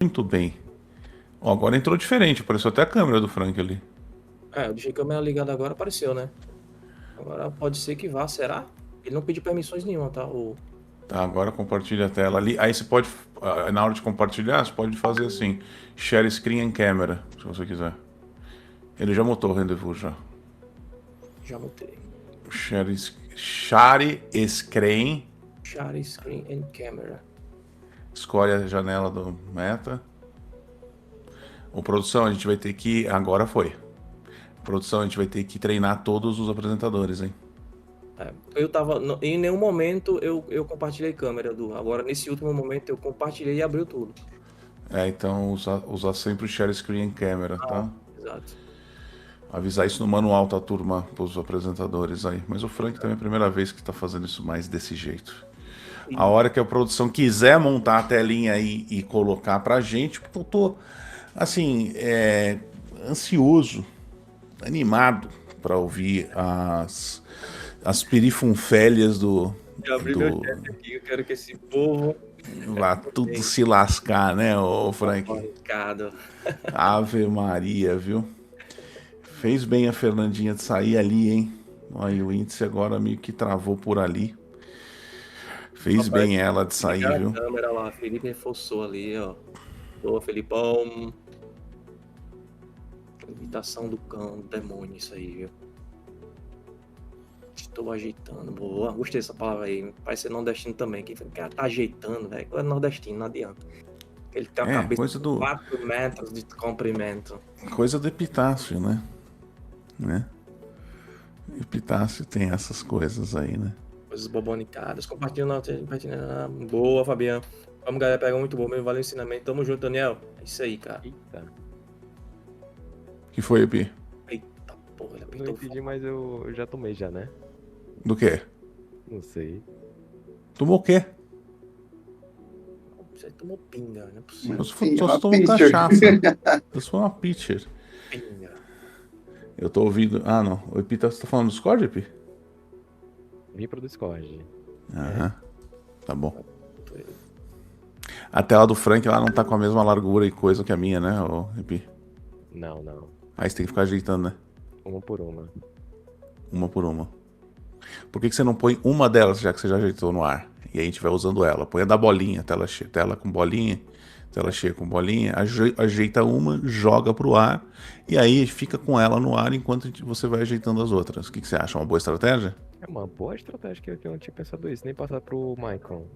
Muito bem. Ó, agora entrou diferente, apareceu até a câmera do Frank ali. Eu deixei a câmera ligada agora, apareceu, né? Agora pode ser que vá, será? Ele não pediu permissões nenhuma, tá? Tá, agora compartilha a tela ali. Aí você pode, na hora de compartilhar, você pode fazer assim: share screen and camera, se você quiser. Ele já montou o rendezvous já. Já mutei. Share screen. Share screen and camera. Escolhe a janela do Meta. O produção, a gente vai ter que. Agora foi. Produção, a gente vai ter que treinar todos os apresentadores, hein? Eu tava. Em nenhum momento eu compartilhei câmera, Edu. Agora, nesse último momento, eu compartilhei e abriu tudo. Então usar sempre o share screen and camera, tá? Exato. Avisar isso no manual, tá, turma, pros apresentadores aí. Mas o Frank também é a primeira vez que tá fazendo isso mais desse jeito. A hora que a produção quiser montar a telinha aí e colocar pra gente, porque eu tô, assim, ansioso, animado pra ouvir as perifunfélias Já abri meu do. chat aqui, eu quero que esse povo. Vá tudo se lascar, né, ô Frank? Ricardo. Ave Maria, viu? Fez bem a Fernandinha de sair ali, hein? Aí o índice agora meio que travou por ali. Fez bem ela de sair, Ligar a viu? câmera lá, Felipe reforçou ali, ó. Boa, Felipão. Imitação do cão, do demônio, isso aí, viu? Estou ajeitando. Boa, gostei dessa palavra aí. Parece ser nordestino também. Quem cara tá ajeitando, velho. É nordestino, não adianta. Ele tem uma cabeça Coisa de do 4 metros de comprimento. coisa do Epitácio, né? Epitácio tem essas coisas aí, né? Coisas bobonicadas. Compartilhando. Boa, Fabiano. Vamos, galera. Pega muito bom mesmo. Valeu o ensinamento. Tamo junto, Daniel. É isso aí, cara. Eita. Que foi, Epi? Eita porra, ele Eu não apertou o entendi, mas eu já tomei já, né? Do quê? Não sei. Tomou o quê? Você tomou pinga, não é possível. Eu Sim, só uma tomo pitcher. cachaça. Eu sou uma pitcher. Pinga. Eu tô ouvindo. Ah, não. O Epi você tá falando do Discord, Epi? Vim pro Discord. Aham. Tá bom. A tela do Frank lá não tá com a mesma largura e coisa que a minha, né, ô Epi? Não, não. Aí você tem que ficar ajeitando, né? Uma por uma. Uma por uma. Por que você não põe uma delas, já que você já ajeitou no ar? E aí a gente vai usando ela. Põe a da bolinha, tela cheia, tela com bolinha, tela cheia com bolinha, ajeita uma, joga pro ar, e aí fica com ela no ar enquanto você vai ajeitando as outras. O que você acha? Uma boa estratégia? É uma boa estratégia que eu não tinha pensado isso, nem passar pro Michael.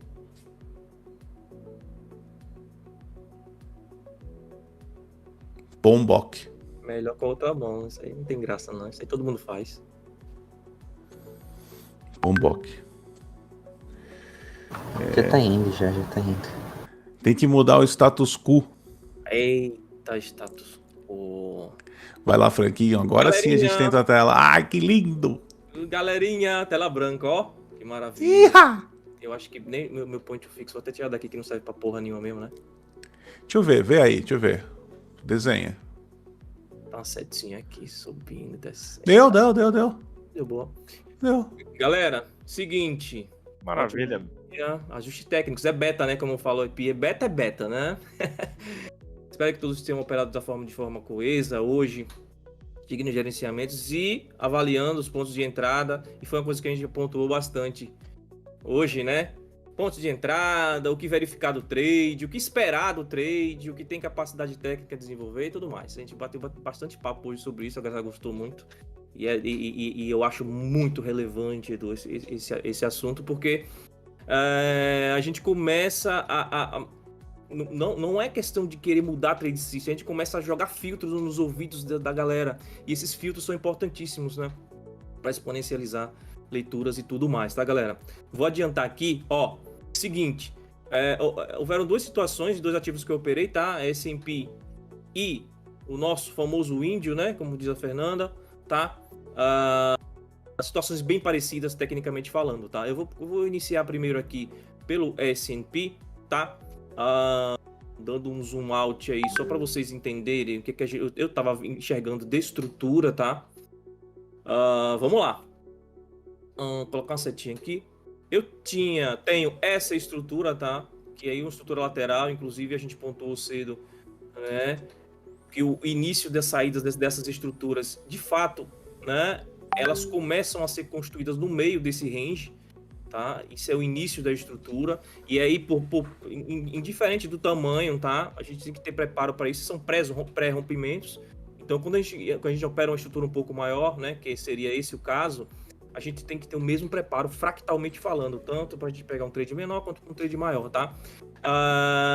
Bombok. Melhor com a outra mão. Isso aí não tem graça, não. Isso aí todo mundo faz. Bombok. Já tá indo, já tá indo. Tem que mudar o status quo. Eita, status quo. Vai lá, Franquinho. Agora sim a gente Galerinha. tenta a tela. Ai, que lindo! Galerinha, tela branca, ó. Que maravilha. Iha! Eu acho que nem meu ponto fixo, vou até tirar daqui que não serve pra porra nenhuma mesmo, né? Deixa eu ver, vê aí, deixa eu ver. Desenha. Tá uma setinha aqui, subindo, descendo. Deu. Deu boa. Deu. Galera, seguinte. Maravilha. Ajustes técnicos. É beta, né? Como eu falo aqui. Beta é beta, né? Espero que todos tenham operado de forma coesa hoje, digno de gerenciamentos e avaliando os pontos de entrada. E foi uma coisa que a gente pontuou bastante hoje, né? Pontos de entrada, o que verificar do trade, o que esperar do trade, o que tem capacidade técnica de desenvolver e tudo mais. A gente bateu bastante papo hoje sobre isso, a galera gostou muito. E eu acho muito relevante, Edu, esse assunto, porque a gente começa não é questão de querer mudar a trade system, a gente começa a jogar filtros nos ouvidos da galera. E esses filtros são importantíssimos, né? Para exponencializar leituras e tudo mais, tá, galera? Vou adiantar aqui, ó. Seguinte, houveram duas situações de dois ativos que eu operei, tá? A S&P e o nosso famoso índio, né? Como diz a Fernanda, tá? Situações bem parecidas, tecnicamente falando, tá? Eu vou iniciar primeiro aqui pelo S&P, tá? Dando um zoom out aí, só para vocês entenderem o que eu tava enxergando de estrutura, tá? Vamos lá. Colocar uma setinha aqui. Eu tenho essa estrutura, tá? que aí uma estrutura lateral, inclusive a gente pontuou cedo, né, que o início das saídas dessas estruturas, de fato, né, elas começam a ser construídas no meio desse range, tá? Isso é o início da estrutura, e aí, indiferente do tamanho, tá? A gente tem que ter preparo para isso, são pré-rompimentos. Então, quando a gente opera uma estrutura um pouco maior, né, que seria esse o caso, a gente tem que ter o mesmo preparo, fractalmente falando, tanto para a gente pegar um trade menor quanto um trade maior, tá?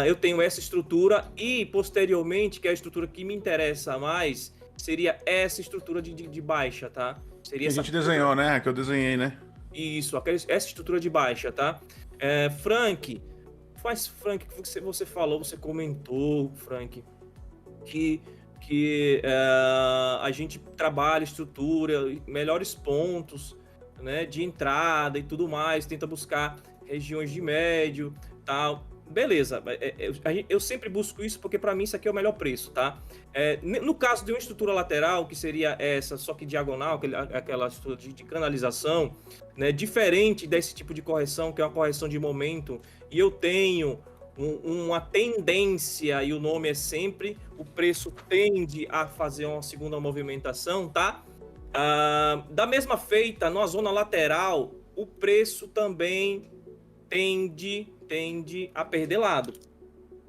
Eu tenho essa estrutura e, posteriormente, que é a estrutura que me interessa mais, seria essa estrutura de baixa, tá? Seria Que a gente desenhou, né? Que eu desenhei, né? Isso, essa estrutura de baixa, tá? Frank, Frank, que você falou, você comentou, Frank, que a gente trabalha estrutura, melhores pontos, né, de entrada e tudo mais, tenta buscar regiões de médio, tal. Beleza, eu sempre busco isso porque para mim isso aqui é o melhor preço, tá? No caso de uma estrutura lateral, que seria essa, só que diagonal, aquela estrutura de canalização, né, diferente desse tipo de correção, que é uma correção de momento, e eu tenho uma tendência, e o nome é sempre, o preço tende a fazer uma segunda movimentação, tá? Da mesma feita, na zona lateral, o preço também tende a perder lado,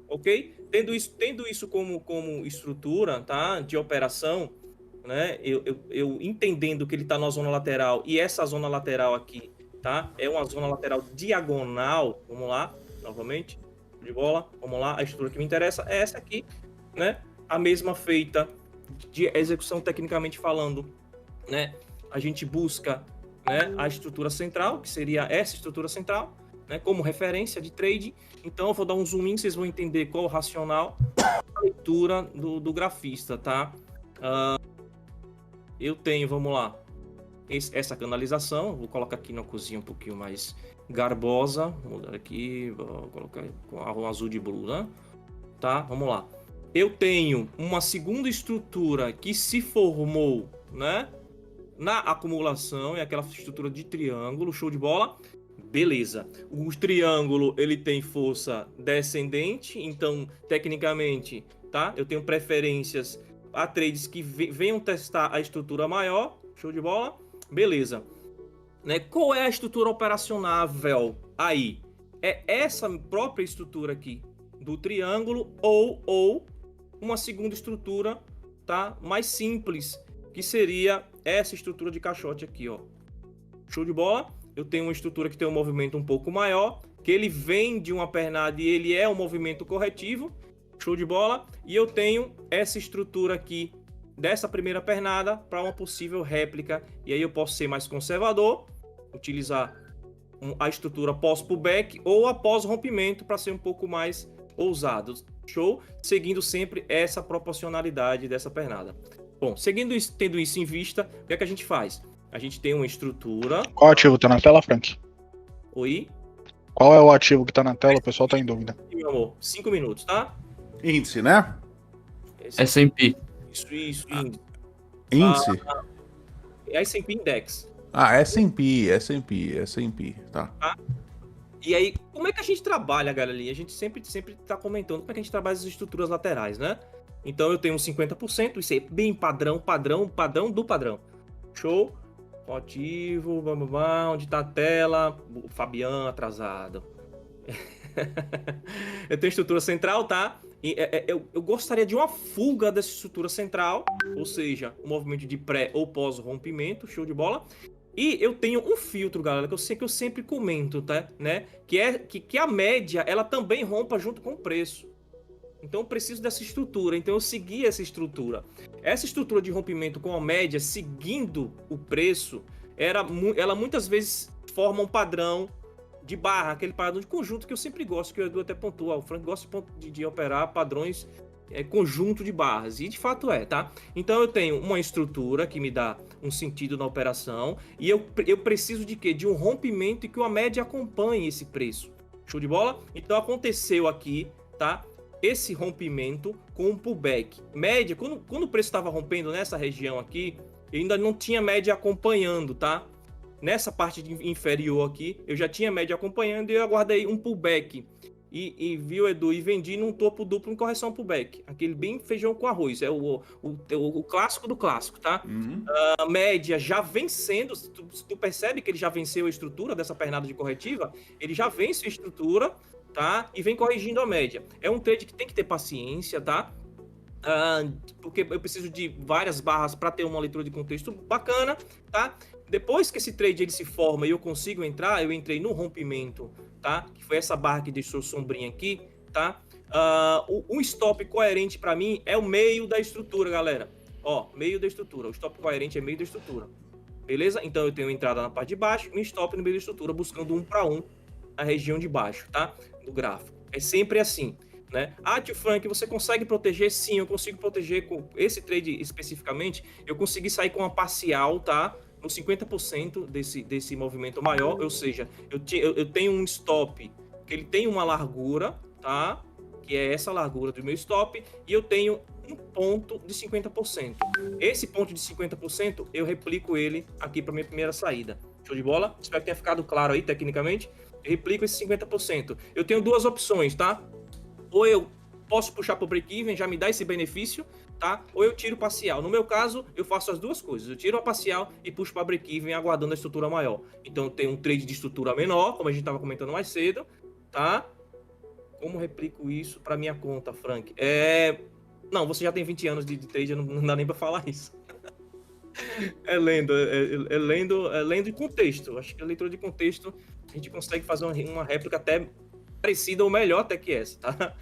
ok? Tendo isso como estrutura, tá, de operação, né, eu entendendo que ele está na zona lateral, e essa zona lateral aqui, tá, é uma zona lateral diagonal, vamos lá, novamente, de bola, vamos lá, a estrutura que me interessa é essa aqui, né, a mesma feita de execução tecnicamente falando, né, a gente busca, né, a estrutura central, que seria essa estrutura central, né, como referência de trade. Então eu vou dar um zoom in, vocês vão entender qual é o racional da leitura do grafista, tá? Eu tenho, vamos lá, essa canalização, vou colocar aqui na cozinha um pouquinho mais garbosa, vou mudar aqui, vou colocar com um azul de blue, né? Tá, vamos lá. Eu tenho uma segunda estrutura que se formou, né, na acumulação, é aquela estrutura de triângulo, show de bola. Beleza, o triângulo ele tem força descendente, então tecnicamente, tá? Eu tenho preferências a trades que venham testar a estrutura maior, show de bola, beleza. Né? Qual é a estrutura operacionável aí? É essa própria estrutura aqui do triângulo ou uma segunda estrutura, tá? Mais simples, que seria essa estrutura de caixote aqui, ó. Show de bola? Eu tenho uma estrutura que tem um movimento um pouco maior, que ele vem de uma pernada e ele é um movimento corretivo, show de bola, e eu tenho essa estrutura aqui dessa primeira pernada para uma possível réplica, e aí eu posso ser mais conservador, utilizar a estrutura pós-pullback ou após rompimento para ser um pouco mais ousado, show? Seguindo sempre essa proporcionalidade dessa pernada. Bom, tendo isso em vista, o que é que a gente faz? A gente tem uma estrutura... Qual ativo tá na tela, Frank? Oi? Qual é o ativo que tá na tela? O pessoal tá em dúvida. Meu amor, 5 minutos, tá? Índice, né? S&P. Isso, Índice? é S&P Index. S&P, tá. E aí, como é que a gente trabalha, galerinha? A gente sempre tá comentando como é que a gente trabalha as estruturas laterais, né? Então eu tenho 50%, isso é bem padrão do padrão. Show? Ativo, onde tá a tela? O Fabiano atrasado. Eu tenho estrutura central, tá? E, eu gostaria de uma fuga dessa estrutura central, ou seja, um movimento de pré ou pós rompimento, show de bola. E eu tenho um filtro, galera, que eu sempre comento, tá? Né? Que a média, ela também rompa junto com o preço. Então eu preciso dessa estrutura, então eu segui essa estrutura. Essa estrutura de rompimento com a média, seguindo o preço, ela muitas vezes forma um padrão de barra, aquele padrão de conjunto que eu sempre gosto, que o Edu até pontua. O Frank gosta de operar padrões conjunto de barras, e de fato tá? Então eu tenho uma estrutura que me dá um sentido na operação, e eu preciso de quê? De um rompimento e que uma média acompanhe esse preço. Show de bola? Então aconteceu aqui, tá? Esse rompimento com um pullback. Média, quando o preço estava rompendo nessa região aqui, eu ainda não tinha média acompanhando, tá? Nessa parte inferior aqui, eu já tinha média acompanhando e eu aguardei um pullback e viu, Edu, e vendi num topo duplo em correção pullback. Aquele bem feijão com arroz. É o clássico do clássico, tá? A média já vencendo. Se tu percebe que ele já venceu a estrutura dessa pernada de corretiva, ele já vence a estrutura, tá? E vem corrigindo a média. É um trade que tem que ter paciência, tá? Porque eu preciso de várias barras para ter uma leitura de contexto bacana, tá? Depois que esse trade ele se forma e eu consigo entrar, eu entrei no rompimento, tá? Que foi essa barra que deixou sombrinha aqui, tá? Um stop coerente para mim é o meio da estrutura, galera. Ó, meio da estrutura. O stop coerente é meio da estrutura. Beleza? Então eu tenho entrada na parte de baixo e um stop no meio da estrutura, buscando 1 para 1 na região de baixo, tá? Do gráfico. É sempre assim. Né? Tio Frank, você consegue proteger? Sim, eu consigo proteger com esse trade especificamente. Eu consegui sair com uma parcial, tá? No 50% desse movimento maior, ou seja, eu tenho um stop que ele tem uma largura, tá? Que é essa largura do meu stop, e eu tenho um ponto de 50%. Esse ponto de 50%, eu replico ele aqui para minha primeira saída. Show de bola? Espero que tenha ficado claro aí, tecnicamente. Eu replico esse 50%. Eu tenho duas opções, tá? Ou eu posso puxar para o break-even, já me dá esse benefício, tá? Ou eu tiro parcial. No meu caso, eu faço as duas coisas. Eu tiro a parcial e puxo para break-even, aguardando a estrutura maior. Então, eu tenho um trade de estrutura menor, como a gente estava comentando mais cedo, tá? Como replico isso para minha conta, Frank? Não, você já tem 20 anos de trade, não dá nem para falar isso. É lendo em contexto. Acho que a leitura de contexto, a gente consegue fazer uma réplica até parecida ou melhor até que essa, tá?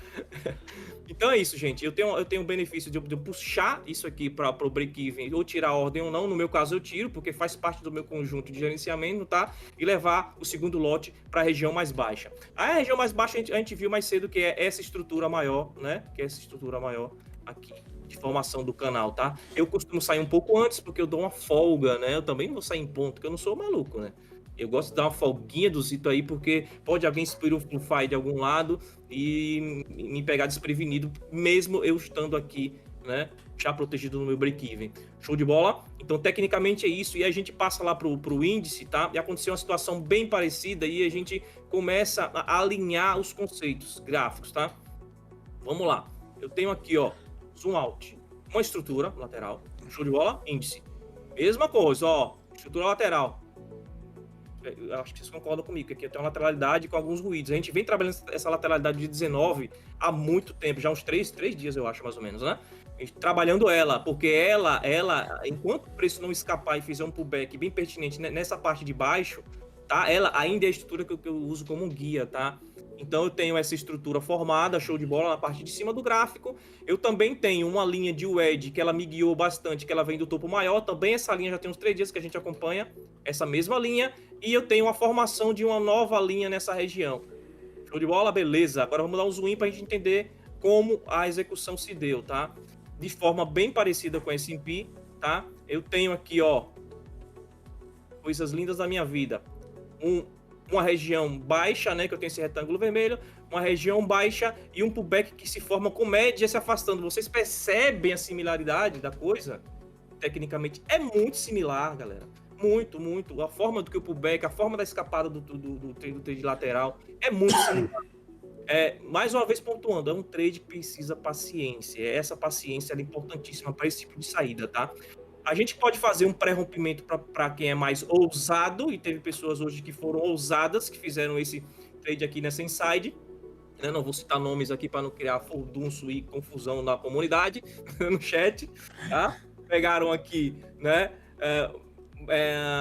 Então é isso, gente. Eu tenho o benefício de puxar isso aqui para o break-even ou tirar a ordem ou não. No meu caso, eu tiro, porque faz parte do meu conjunto de gerenciamento, tá? E levar o segundo lote para a região mais baixa. A região mais baixa a gente viu mais cedo que é essa estrutura maior, né? Que é essa estrutura maior aqui, de formação do canal, tá? Eu costumo sair um pouco antes, porque eu dou uma folga, né? Eu também não vou sair em ponto, porque eu não sou maluco, né? Eu gosto de dar uma folguinha do Zito aí, porque pode alguém inspirar um fly de algum lado e me pegar desprevenido, mesmo eu estando aqui, né, já protegido no meu break-even. Show de bola? Então, tecnicamente é isso, e a gente passa lá pro índice, tá? E aconteceu uma situação bem parecida, e a gente começa a alinhar os conceitos gráficos, tá? Vamos lá. Eu tenho aqui, ó, zoom out, uma estrutura lateral, show de bola? Índice. Mesma coisa, ó, estrutura lateral. Eu acho que vocês concordam comigo, que aqui eu tenho uma lateralidade com alguns ruídos. A gente vem trabalhando essa lateralidade de 19 há muito tempo, já uns 3 dias, eu acho, mais ou menos, né? A gente trabalhando ela, porque ela, enquanto o preço não escapar e fizer um pullback bem pertinente nessa parte de baixo, tá? Ela ainda é a estrutura que eu uso como guia, tá? Então eu tenho essa estrutura formada, show de bola, na parte de cima do gráfico. Eu também tenho uma linha de wedge que ela me guiou bastante, que ela vem do topo maior. Também essa linha já tem uns 3 dias que a gente acompanha essa mesma linha. E eu tenho a formação de uma nova linha nessa região. Show de bola? Beleza. Agora vamos dar um zoom in para a gente entender como a execução se deu, tá? De forma bem parecida com a S&P, tá? Eu tenho aqui, ó, coisas lindas da minha vida. Uma região baixa, né, que eu tenho esse retângulo vermelho, uma região baixa e um pullback que se forma com média se afastando. Vocês percebem a similaridade da coisa? Tecnicamente é muito similar, galera. Muito, muito. A forma do que o pullback, a forma da escapada do trade lateral é muito similar. Mais uma vez pontuando, é um trade que precisa paciência. Essa paciência é importantíssima para esse tipo de saída, tá? A gente pode fazer um pré-rompimento para quem é mais ousado, e teve pessoas hoje que foram ousadas, que fizeram esse trade aqui nessa inside. Eu não vou citar nomes aqui para não criar furdunço e confusão na comunidade, no chat, tá? Pegaram aqui, né,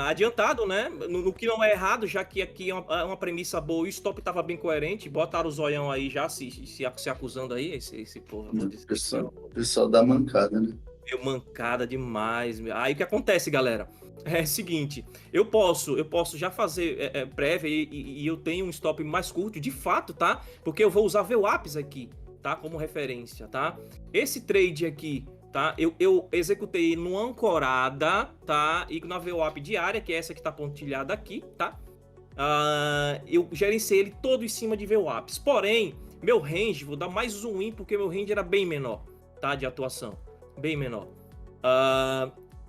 adiantado, né, no que não é errado, já que aqui é uma premissa boa, o stop estava bem coerente, botaram o zoião aí já se acusando aí, esse povo. O pessoal dá mancada, né? Mancada demais. Aí o que acontece, galera? É o seguinte, eu posso já fazer prévia e eu tenho um stop mais curto, de fato, tá? Porque eu vou usar VWAPs aqui, tá? Como referência, tá? Esse trade aqui, tá? Eu executei no ancorada, tá? E na VWAP diária, que é essa que tá pontilhada aqui, tá? Eu gerenciei ele todo em cima de VWAPs. Porém, meu range, vou dar mais zoom in, porque meu range era bem menor, tá? De atuação. Bem menor.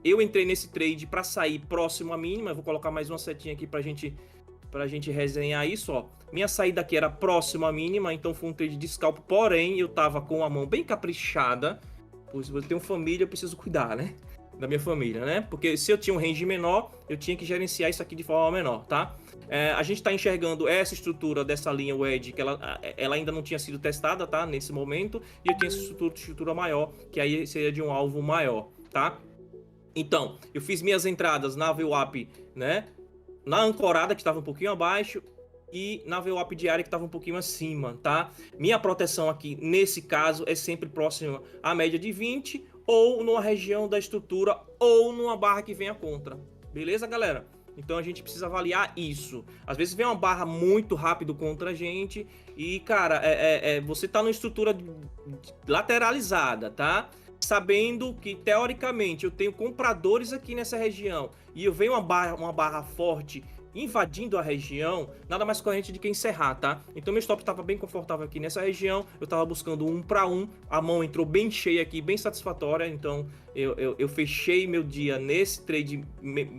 Eu entrei nesse trade para sair próximo à mínima. Eu vou colocar mais uma setinha aqui para a gente pra gente resenhar isso, ó. Minha saída aqui era próxima à mínima, então foi um trade de scalp, porém eu tava com a mão bem caprichada, pois eu tenho família, eu preciso cuidar, né? Da minha família, né? Porque se eu tinha um range menor, eu tinha que gerenciar isso aqui de forma menor, tá? A gente tá enxergando essa estrutura dessa linha wedge, que ela ainda não tinha sido testada, tá? Nesse momento, e eu tinha essa estrutura maior, que aí seria de um alvo maior, tá? Então, eu fiz minhas entradas na VWAP, né? Na ancorada, que estava um pouquinho abaixo, e na VWAP diária, que estava um pouquinho acima, tá? Minha proteção aqui, nesse caso, é sempre próxima à média de 20, ou numa região da estrutura, ou numa barra que venha contra. Beleza, galera? Então a gente precisa avaliar isso. Às vezes vem uma barra muito rápido contra a gente, e, cara, você tá numa estrutura lateralizada, tá? Sabendo que, teoricamente, eu tenho compradores aqui nessa região, e eu venho uma barra forte invadindo a região, nada mais corrente de que encerrar, tá? Então meu stop estava bem confortável aqui nessa região, eu estava buscando 1 para 1, a mão entrou bem cheia aqui, bem satisfatória, então eu fechei meu dia nesse trade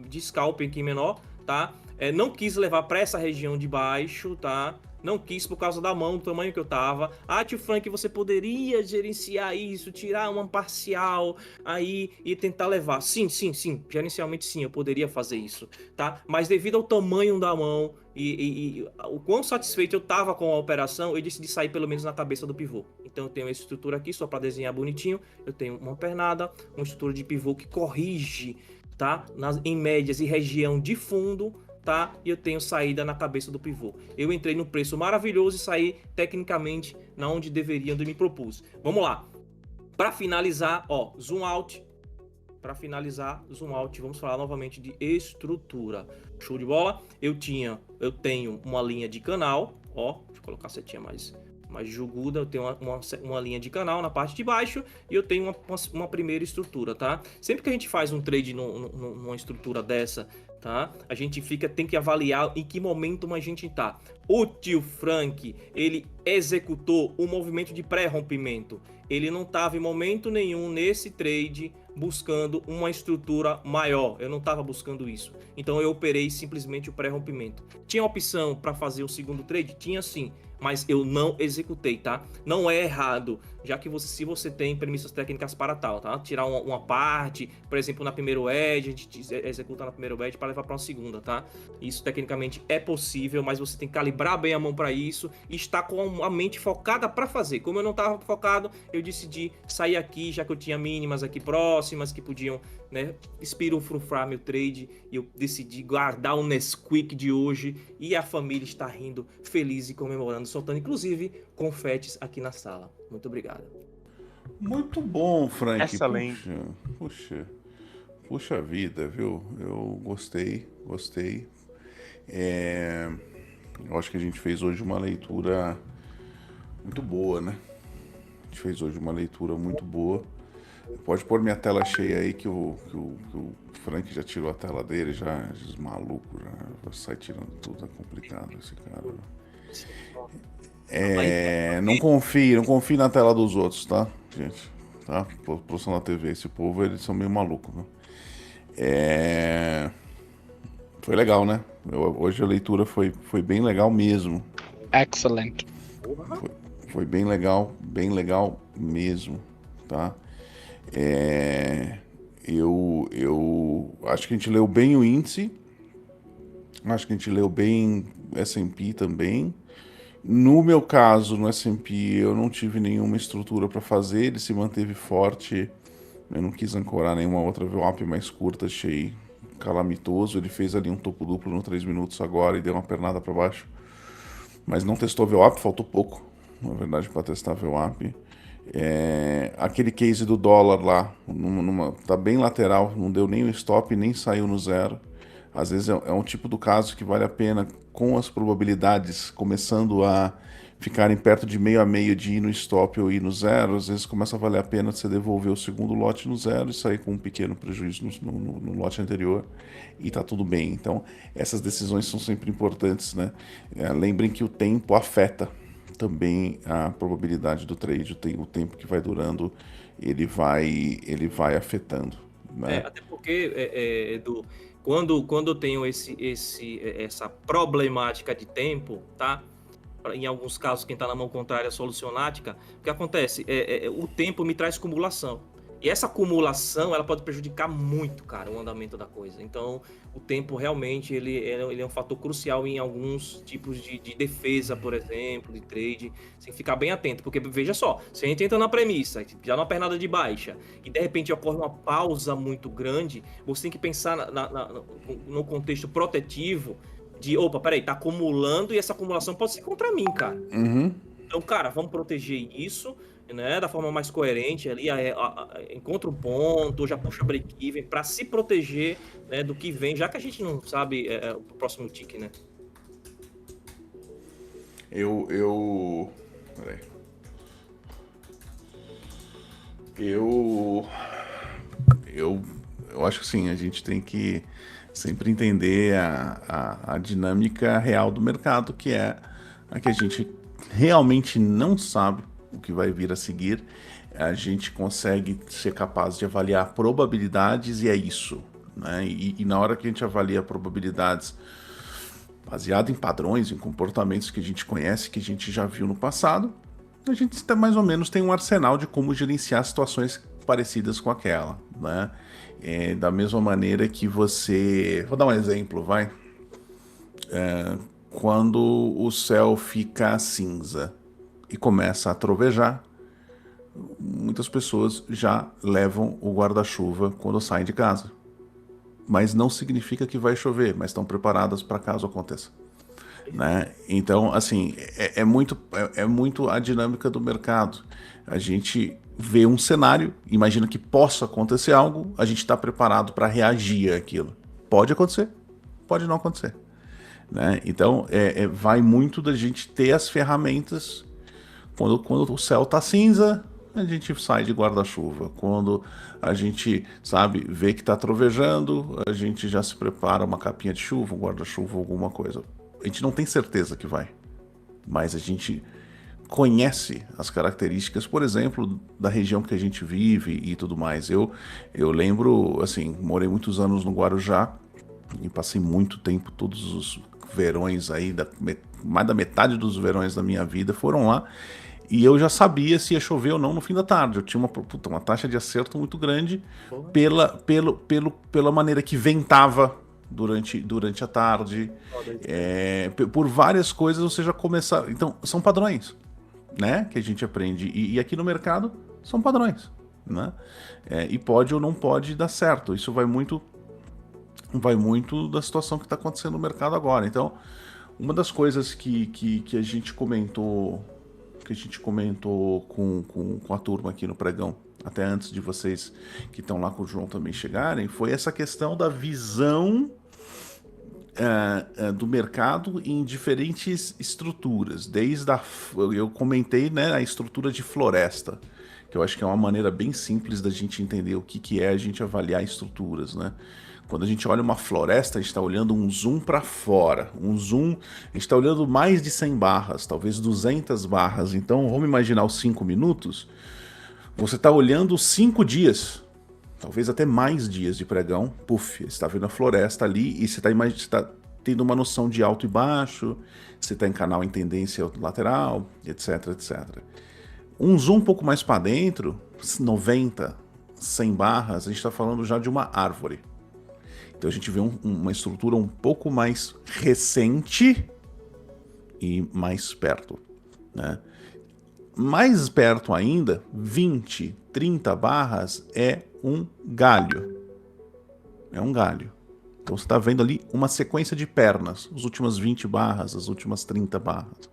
de scalping aqui menor, tá? Não quis levar para essa região de baixo, tá? Não quis por causa da mão, do tamanho que eu tava. Ah, tio Frank, você poderia gerenciar isso, tirar uma parcial aí e tentar levar. Sim. Gerencialmente sim, eu poderia fazer isso, tá? Mas devido ao tamanho da mão e o quão satisfeito eu tava com a operação, eu decidi sair pelo menos na cabeça do pivô. Então eu tenho essa estrutura aqui, só para desenhar bonitinho. Eu tenho uma pernada, uma estrutura de pivô que corrige, tá? Em médias e região de fundo, tá? E eu tenho saída na cabeça do pivô. Eu entrei no preço maravilhoso e saí tecnicamente na onde deveria, onde me propus. Vamos lá. Para finalizar, ó, zoom out. Para finalizar, zoom out, vamos falar novamente de estrutura. Show de bola? Eu tenho uma linha de canal, ó, deixa eu colocar a setinha mais juguda, eu tenho uma linha de canal na parte de baixo e eu tenho uma primeira estrutura, tá? Sempre que a gente faz um trade numa estrutura dessa, tá? A gente tem que avaliar em que momento a gente tá. O tio Frank, ele executou o movimento de pré-rompimento. Ele não estava em momento nenhum nesse trade buscando uma estrutura maior. Eu não estava buscando isso. Então eu operei simplesmente o pré-rompimento. Tinha opção para fazer o segundo trade? Tinha sim, mas eu não executei, tá? Não é errado, já que se você tem premissas técnicas para tal, tá? Tirar uma parte, por exemplo, na primeira wedge, a gente executa na primeira wedge para levar para uma segunda, tá? Isso tecnicamente é possível, mas você tem que calibrar bem a mão para isso e estar com a mente focada para fazer. Como eu não estava focado, eu decidi sair aqui, já que eu tinha mínimas aqui próximas que podiam, né, espirufrufrar meu trade, e eu decidi guardar o Nesquik de hoje e a família está rindo, feliz e comemorando, soltando inclusive confetes aqui na sala. Muito obrigado. Muito bom, Frank. Excelente. Puxa vida, viu? Eu gostei. Eu acho que a gente fez hoje uma leitura muito boa, né? A gente fez hoje uma leitura muito boa. Pode pôr minha tela cheia aí que o Frank já tirou a tela dele, já maluco, já sai tirando tudo, é complicado esse cara. Não confie na tela dos outros, tá, gente? Tá? Produção da TV, esse povo, eles são meio malucos, né? Foi legal, né? Hoje a leitura foi bem legal mesmo. Excellent. Foi bem legal mesmo, tá? Eu acho que a gente leu bem o índice, acho que a gente leu bem S&P também. No meu caso, no S&P, eu não tive nenhuma estrutura para fazer, ele se manteve forte, eu não quis ancorar nenhuma outra VWAP mais curta, achei calamitoso. Ele fez ali um topo duplo no 3 minutos agora e deu uma pernada para baixo, mas não testou VWAP, faltou pouco, na verdade, para testar VWAP. Aquele case do dólar lá, tá bem lateral, não deu nem o stop, nem saiu no zero. Às vezes é um tipo do caso que vale a pena, com as probabilidades começando a ficarem perto de meio a meio de ir no stop ou ir no zero, às vezes começa a valer a pena você devolver o segundo lote no zero e sair com um pequeno prejuízo no lote anterior, e tá tudo bem. Então essas decisões são sempre importantes, né? Lembrem que o tempo afeta também a probabilidade do trade, o tempo que vai durando, ele vai afetando. né? Até porque, Edu, quando eu tenho essa problemática de tempo, tá? Em alguns casos, quem está na mão contrária é solucionática, o que acontece? O tempo me traz acumulação. E essa acumulação, ela pode prejudicar muito, cara, o andamento da coisa. Então, o tempo realmente, ele é um fator crucial em alguns tipos de defesa, por exemplo, de trade. Você tem que ficar bem atento, porque, veja só, se a gente entra na premissa, já numa pernada de baixa, e de repente ocorre uma pausa muito grande, você tem que pensar no contexto protetivo de, opa, peraí, tá acumulando e essa acumulação pode ser contra mim, cara. Uhum. Então, cara, vamos proteger isso, né, da forma mais coerente ali, encontra um ponto, já puxa break-even para se proteger, né, do que vem, já que a gente não sabe o próximo tique, né? Peraí. Eu acho que sim, a gente tem que sempre entender a dinâmica real do mercado, que é a que a gente realmente não sabe o que vai vir a seguir. A gente consegue ser capaz de avaliar probabilidades e é isso, né? E na hora que a gente avalia probabilidades baseado em padrões, em comportamentos que a gente conhece, que a gente já viu no passado, a gente mais ou menos tem um arsenal de como gerenciar situações parecidas com aquela, né? Da mesma maneira que você... Vou dar um exemplo, vai. Quando o céu fica cinza e começa a trovejar, muitas pessoas já levam o guarda-chuva quando saem de casa. Mas não significa que vai chover, mas estão preparadas para caso aconteça, né? Então, assim, é muito a dinâmica do mercado. A gente vê um cenário, imagina que possa acontecer algo, a gente está preparado para reagir àquilo. Pode acontecer, pode não acontecer, né? Então, vai muito da gente ter as ferramentas. Quando o céu está cinza, a gente sai de guarda-chuva. Quando a gente, sabe, vê que está trovejando, a gente já se prepara uma capinha de chuva, um guarda-chuva, alguma coisa. A gente não tem certeza que vai, mas a gente conhece as características, por exemplo, da região que a gente vive e tudo mais. Eu lembro, assim, morei muitos anos no Guarujá e passei muito tempo, todos os verões aí, mais da metade dos verões da minha vida foram lá. E eu já sabia se ia chover ou não no fim da tarde. Eu tinha uma taxa de acerto muito grande pela maneira que ventava durante a tarde. Por várias coisas você já começa... Então, são padrões, né, que a gente aprende. E aqui no mercado, são padrões, né? E pode ou não pode dar certo. Isso vai muito da situação que está acontecendo no mercado agora. Então, uma das coisas que a gente comentou... com a turma aqui no pregão, até antes de vocês que estão lá com o João também chegarem, foi essa questão da visão do mercado em diferentes estruturas. Eu comentei, né, a estrutura de floresta, que eu acho que é uma maneira bem simples da gente entender o que é a gente avaliar estruturas, né? Quando a gente olha uma floresta, a gente está olhando um zoom para fora. A gente está olhando mais de 100 barras, talvez 200 barras. Então, vamos imaginar os 5 minutos. Você está olhando 5 dias, talvez até mais dias de pregão. Puf, você está vendo a floresta ali e você está tendo uma noção de alto e baixo, você está em canal em tendência lateral, etc, etc. Um zoom um pouco mais para dentro, 90, 100 barras, a gente está falando já de uma árvore. Então a gente vê uma estrutura um pouco mais recente e mais perto, né? Mais perto ainda, 20, 30 barras é um galho. É um galho. Então você está vendo ali uma sequência de pernas, as últimas 20 barras, as últimas 30 barras.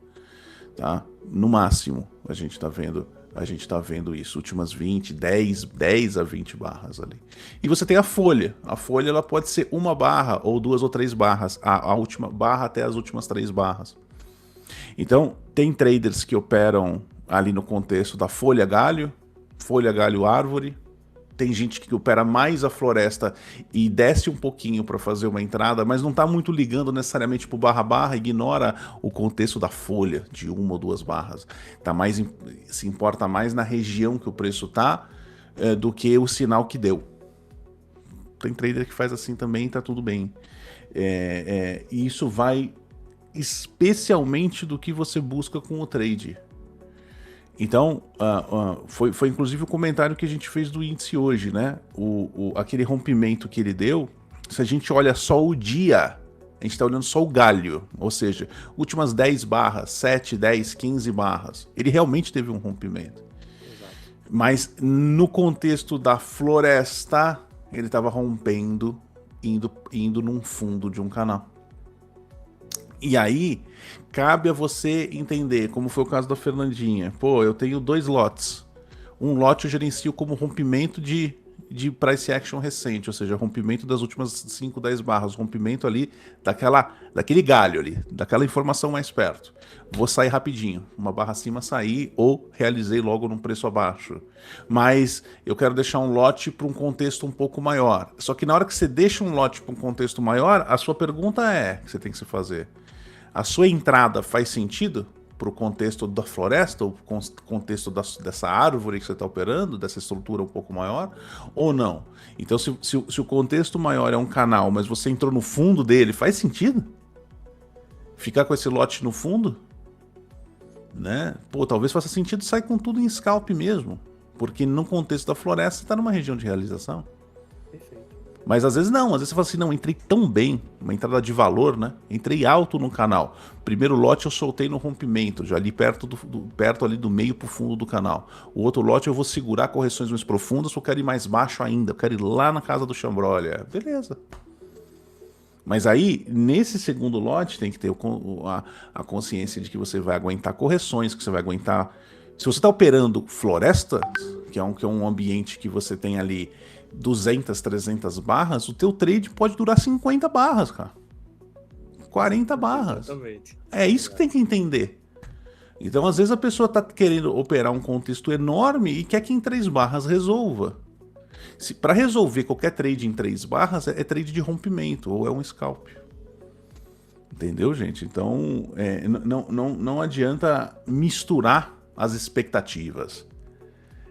Tá? No máximo, a gente está vendo isso, últimas 20, 10 a 20 barras ali. E você tem a folha. A folha ela pode ser uma barra, ou 2 ou 3 barras, a última barra até as últimas 3 barras. Então, tem traders que operam ali no contexto da folha galho árvore. Tem gente que opera mais a floresta e desce um pouquinho para fazer uma entrada, mas não está muito ligando necessariamente para o barra-barra, ignora o contexto da folha de 1 ou 2 barras. Se importa mais na região que o preço está do que o sinal que deu. Tem trader que faz assim também, tá tudo bem. E isso vai especialmente do que você busca com o trade. Então, foi inclusive o comentário que a gente fez do índice hoje, né? Aquele rompimento que ele deu, se a gente olha só o dia, a gente está olhando só o galho, ou seja, últimas 10 barras, 7, 10, 15 barras, ele realmente teve um rompimento. Exato. Mas no contexto da floresta, ele estava rompendo, indo num fundo de um canal. E aí, cabe a você entender, como foi o caso da Fernandinha. Pô, eu tenho 2 lotes. Um lote eu gerencio como rompimento de price action recente, ou seja, rompimento das últimas 5, 10 barras, rompimento ali daquele galho ali, daquela informação mais perto. Vou sair rapidinho, uma barra acima sair ou realizei logo num preço abaixo. Mas eu quero deixar um lote para um contexto um pouco maior. Só que na hora que você deixa um lote para um contexto maior, a sua pergunta que você tem que se fazer: a sua entrada faz sentido para o contexto da floresta, ou contexto dessa árvore que você está operando, dessa estrutura um pouco maior, ou não? Então, se o contexto maior é um canal, mas você entrou no fundo dele, faz sentido? Ficar com esse lote no fundo? Né? Pô, talvez faça sentido sair com tudo em scalp mesmo, porque no contexto da floresta você está numa região de realização. Perfeito. Mas às vezes não, às vezes você fala assim, não, entrei tão bem, uma entrada de valor, né? Entrei alto no canal. Primeiro lote eu soltei no rompimento, já ali perto ali do meio pro fundo do canal. O outro lote eu vou segurar correções mais profundas, eu quero ir mais baixo ainda, eu quero ir lá na casa do Chambrolha. Beleza. Mas aí, nesse segundo lote, tem que ter a consciência de que você vai aguentar correções, que você vai aguentar... Se você está operando floresta, que é um ambiente que você tem ali 200, 300 barras, o teu trade pode durar 50 barras, cara. 40 barras. Exatamente. É isso que tem que entender. Então, às vezes, a pessoa está querendo operar um contexto enorme e quer que em 3 barras resolva. Para resolver qualquer trade em 3 barras, é trade de rompimento, ou é um scalp. Entendeu, gente? Então, não adianta misturar as expectativas.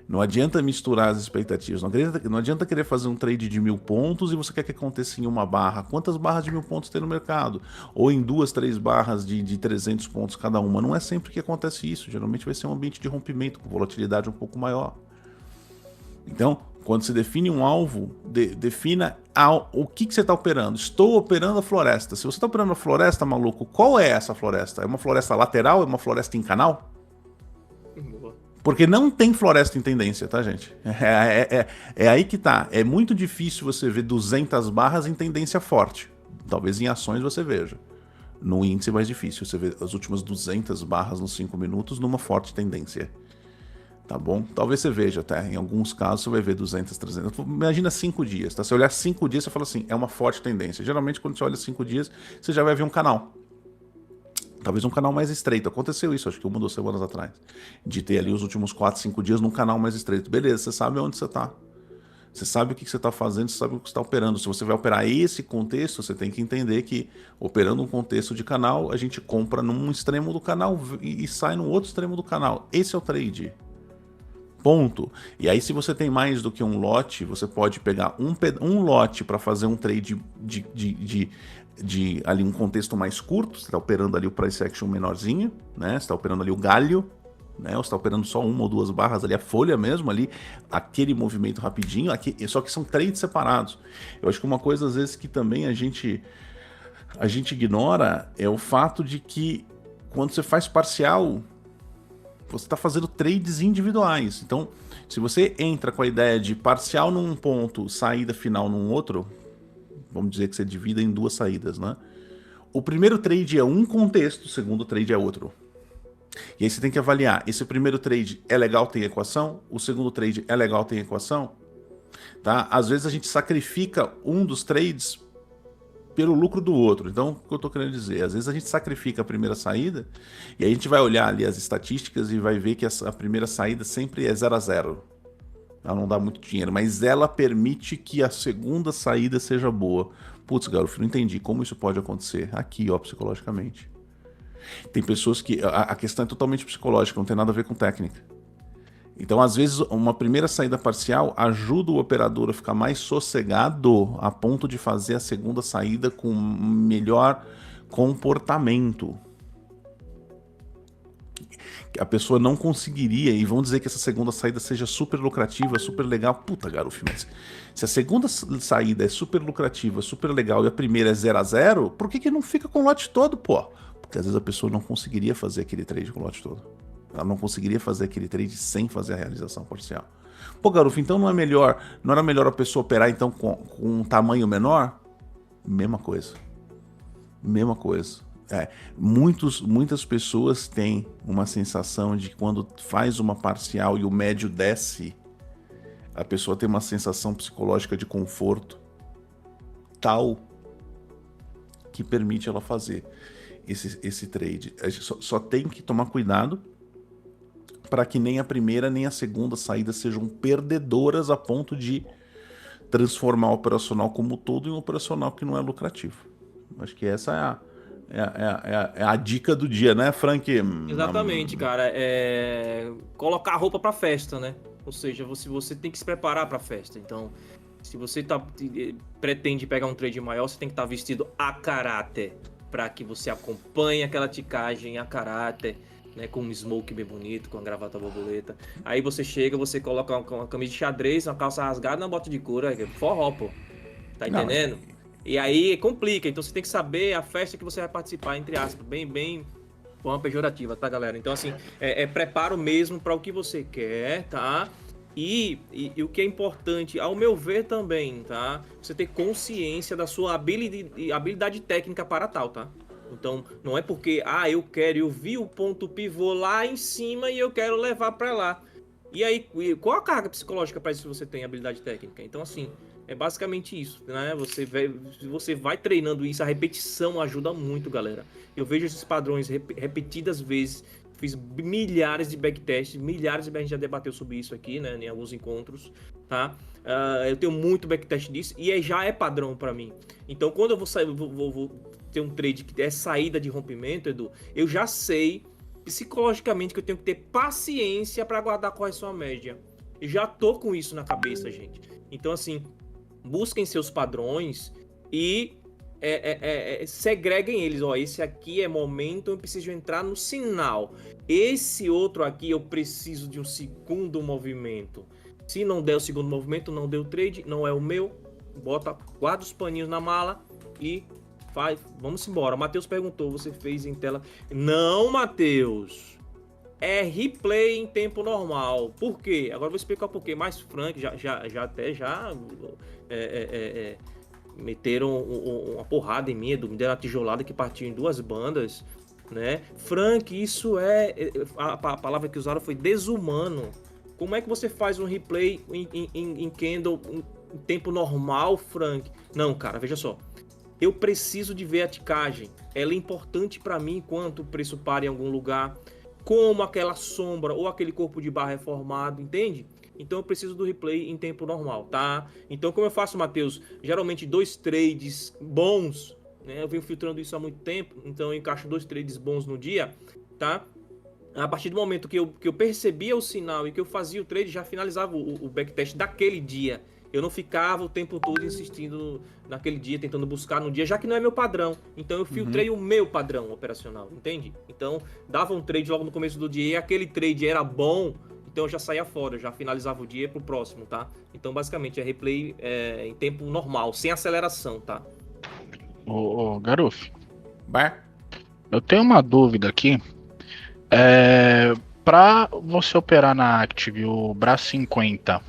Não adianta misturar as expectativas. Não adianta querer fazer um trade de 1000 pontos e você quer que aconteça em uma barra. Quantas barras de 1000 pontos tem no mercado? Ou em 2, 3 barras de 300 pontos cada uma. Não é sempre que acontece isso. Geralmente vai ser um ambiente de rompimento, com volatilidade um pouco maior. Então, quando você define um alvo, defina o que você está operando. Estou operando a floresta. Se você está operando a floresta, maluco, qual é essa floresta? É uma floresta lateral? É uma floresta em canal? Boa. Porque não tem floresta em tendência, tá, gente? É aí que tá. É muito difícil você ver 200 barras em tendência forte. Talvez em ações você veja. No índice é mais difícil. Você vê as últimas 200 barras nos 5 minutos numa forte tendência. Tá bom? Talvez você veja até. Em alguns casos você vai ver 200, 300. Imagina 5 dias, tá? Se você olhar 5 dias, você fala assim, é uma forte tendência. Geralmente, quando você olha 5 dias, você já vai ver um canal. Talvez um canal mais estreito. Aconteceu isso, acho que 1 ou 2 semanas atrás. De ter ali os últimos 4, 5 dias num canal mais estreito. Beleza, você sabe onde você está. Você sabe o que você está fazendo, você sabe o que você está operando. Se você vai operar esse contexto, você tem que entender que, operando um contexto de canal, a gente compra num extremo do canal e sai no outro extremo do canal. Esse é o trade. Ponto. E aí, se você tem mais do que um lote, você pode pegar um lote para fazer um trade de ali um contexto mais curto. Você está operando ali o price action menorzinho, né? Você está operando ali o galho, né? Ou você está operando só 1 ou 2 barras ali, a folha mesmo ali, aquele movimento rapidinho, só que são trades separados. Eu acho que uma coisa às vezes que também a gente ignora é o fato de que quando você faz parcial, você está fazendo trades individuais. Então, se você entra com a ideia de parcial num ponto, saída final num outro, vamos dizer que você divida em 2 saídas, né? O primeiro trade é um contexto, o segundo trade é outro. E aí você tem que avaliar, esse primeiro trade é legal, tem equação? O segundo trade é legal, tem equação? Tá? Às vezes a gente sacrifica um dos trades pelo lucro do outro. Então, o que eu estou querendo dizer? Às vezes a gente sacrifica a primeira saída e aí a gente vai olhar ali as estatísticas e vai ver que a primeira saída sempre é 0 a 0. Ela não dá muito dinheiro, mas ela permite que a segunda saída seja boa. Putz, garoto, não entendi como isso pode acontecer. Aqui, ó, psicologicamente. Tem pessoas que... A questão é totalmente psicológica, não tem nada a ver com técnica. Então, às vezes, uma primeira saída parcial ajuda o operador a ficar mais sossegado a ponto de fazer a segunda saída com melhor comportamento. A pessoa não conseguiria, e vão dizer que essa segunda saída seja super lucrativa, super legal. Puta, Garuf, mas se a segunda saída é super lucrativa, super legal e a primeira é 0 a 0, por que não fica com o lote todo, pô? Porque às vezes a pessoa não conseguiria fazer aquele trade com o lote todo. Ela não conseguiria fazer aquele trade sem fazer a realização parcial. Pô, Garuf, então não era melhor a pessoa operar então com um tamanho menor? Mesma coisa. Mesma coisa. Muitas pessoas têm uma sensação de que quando faz uma parcial e o médio desce, a pessoa tem uma sensação psicológica de conforto tal que permite ela fazer esse trade. A gente só tem que tomar cuidado para que nem a primeira nem a segunda saída sejam perdedoras a ponto de transformar o operacional como um todo em um operacional que não é lucrativo. Acho que essa é a dica do dia, né, Frank? Exatamente, cara. Colocar a roupa pra festa, né? Ou seja, você tem que se preparar pra festa. Então, se você pretende pegar um trade maior, você tem que estar vestido a caráter para que você acompanhe aquela ticagem a caráter, né? Com um smoke bem bonito, com a gravata borboleta. Aí você chega, você coloca uma camisa de xadrez, uma calça rasgada, uma bota de couro, forró, pô. Tá entendendo? E aí complica, então você tem que saber a festa que você vai participar, entre aspas, bem forma pejorativa, tá, galera? Então, assim, preparo mesmo para o que você quer, tá? E o que é importante, ao meu ver também, tá? Você ter consciência da sua habilidade técnica para tal, tá? Então, não é porque, eu vi o ponto pivô lá em cima e eu quero levar para lá. E aí, qual a carga psicológica para isso que você tem habilidade técnica? Então, assim, é basicamente isso, né? Você vai treinando isso, a repetição ajuda muito, galera. Eu vejo esses padrões repetidas vezes, fiz milhares de backtests, a gente já debateu sobre isso aqui, né? Em alguns encontros, tá? Eu tenho muito backtest disso e já é padrão para mim. Então, quando eu vou ter um trade que é saída de rompimento, Edu, eu já sei psicologicamente que eu tenho que ter paciência para aguardar a correção à média. Eu já tô com isso na cabeça, gente. Então, assim, busquem seus padrões e segreguem eles. Esse aqui é momento, eu preciso entrar no sinal. Esse outro aqui eu preciso de um segundo movimento. Se não der o segundo movimento, não deu trade, não é o meu. Guarda os paninhos na mala e vamos embora. O Matheus perguntou, você fez em tela? Não, Matheus. É replay em tempo normal. Por quê? Agora eu vou explicar por quê. Mas Frank já meteram uma porrada em mim, me deram uma tijolada que partiu em 2 bandas, né? Frank, isso a palavra que usaram foi desumano. Como é que você faz um replay em candle em tempo normal, Frank? Não, cara, veja só. Eu preciso de ver a ticagem. Ela é importante para mim enquanto o preço para em algum lugar, como aquela sombra ou aquele corpo de barra é formado, entende? Então eu preciso do replay em tempo normal, tá? Então como eu faço, Matheus? Geralmente 2 trades bons, né? Eu venho filtrando isso há muito tempo, então eu encaixo 2 trades bons no dia, tá? A partir do momento que eu percebia o sinal e que eu fazia o trade, já finalizava o backtest daquele dia. Eu não ficava o tempo todo insistindo naquele dia, tentando buscar no dia, já que não é meu padrão. Então eu filtrei o meu padrão operacional, entende? Então dava um trade logo no começo do dia e aquele trade era bom, então eu já saía fora, eu já finalizava o dia pro próximo, tá? Então basicamente é replay em tempo normal, sem aceleração, tá? Ô Garuf, Bah. eu tenho uma dúvida aqui. Para você operar na Active o Bra 50,